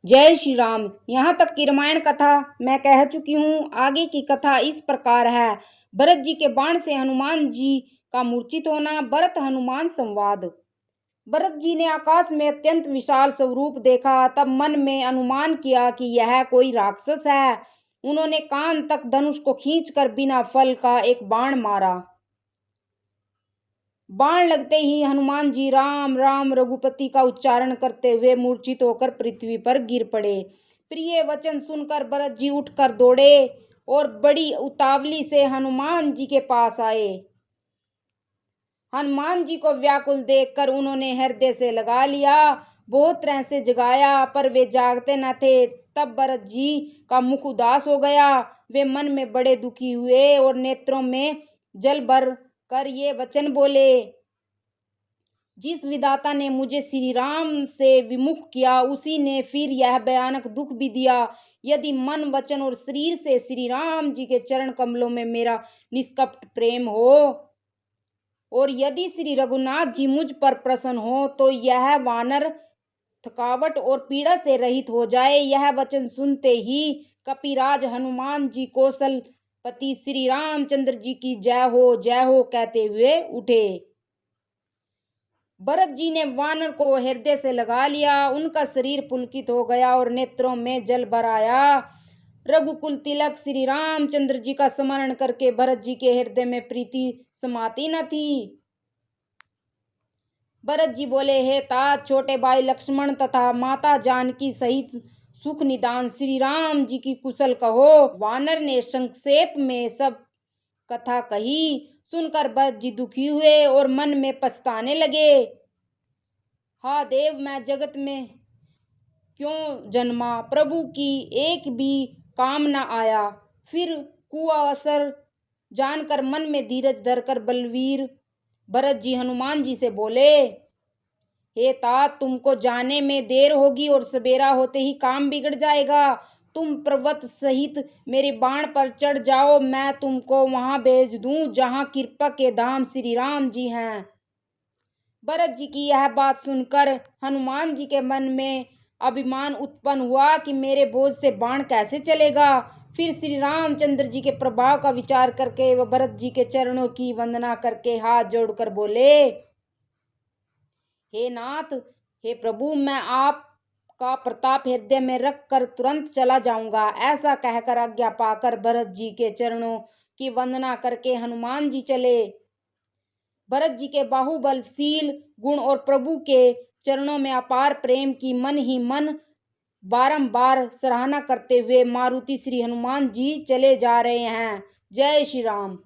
जय श्री राम। यहाँ तक की रामायण कथा मैं कह चुकी हूँ। आगे की कथा इस प्रकार है। भरत जी के बाण से हनुमान जी का मूर्छित होना। भरत हनुमान संवाद। भरत जी ने आकाश में अत्यंत विशाल स्वरूप देखा, तब मन में अनुमान किया कि यह कोई राक्षस है। उन्होंने कान तक धनुष को खींचकर बिना फल का एक बाण मारा। बाण लगते ही हनुमान जी राम राम रघुपति का उच्चारण करते हुए मूर्छित होकर पृथ्वी पर गिर पड़े। प्रिय वचन सुनकर भरत जी उठकर दौड़े और बड़ी उतावली से हनुमान जी के पास आए। हनुमान जी को व्याकुल देखकर उन्होंने हृदय से लगा लिया। बहुत तरह से जगाया पर वे जागते न थे। तब भरत जी का मुख उदास हो गया। वे मन में बड़े दुखी हुए और नेत्रों में जल भर कर ये वचन बोले, जिस विधाता ने मुझे श्री राम से विमुख किया, उसी ने फिर यह भयानक दुख भी दिया। यदि मन वचन और शरीर से श्री राम जी के चरण कमलों में मेरा निष्कपट प्रेम हो और यदि श्री रघुनाथ जी मुझ पर प्रसन्न हो तो यह वानर थकावट और पीड़ा से रहित हो जाए। यह वचन सुनते ही कपिराज हनुमान जी कौशलपति श्री रामचंद्र जी की जय हो कहते हुए उठे। भरत जी ने वानर को हृदय से लगा लिया। उनका शरीर पुलकित हो गया और नेत्रों में जल भर आया। रघुकुल तिलक श्री रामचंद्र जी का स्मरण करके भरत जी के हृदय में प्रीति समाती न थी। भरत जी बोले, हे तात, छोटे भाई लक्ष्मण तथा माता जानकी सहित सुख निदान श्री राम जी की कुशल कहो। वानर ने संक्षेप में सब कथा कही। सुनकर भरत जी दुखी हुए और मन में पछताने लगे। हा देव, मैं जगत में क्यों जन्मा, प्रभु की एक भी काम न आया। फिर कुअवसर जानकर मन में धीरज धरकर बलवीर भरत जी हनुमान जी से बोले, हे तात, तुमको जाने में देर होगी और सवेरा होते ही काम बिगड़ जाएगा। तुम पर्वत सहित मेरे बाण पर चढ़ जाओ, मैं तुमको वहां भेज दूं जहां कृपा के धाम श्री राम जी हैं। भरत जी की यह बात सुनकर हनुमान जी के मन में अभिमान उत्पन्न हुआ कि मेरे बोझ से बाण कैसे चलेगा। फिर श्री रामचंद्र जी के प्रभाव का विचार करके वह भरत जी के चरणों की वंदना करके हाथ जोड़कर बोले, हे नाथ, हे प्रभु, मैं आपका प्रताप हृदय में रख कर तुरंत चला जाऊंगा। ऐसा कहकर आज्ञा पाकर भरत जी के चरणों की वंदना करके हनुमान जी चले। भरत जी के बाहुबलशील गुण और प्रभु के चरणों में अपार प्रेम की मन ही मन बारंबार सराहना करते हुए मारुति श्री हनुमान जी चले जा रहे हैं। जय श्री राम।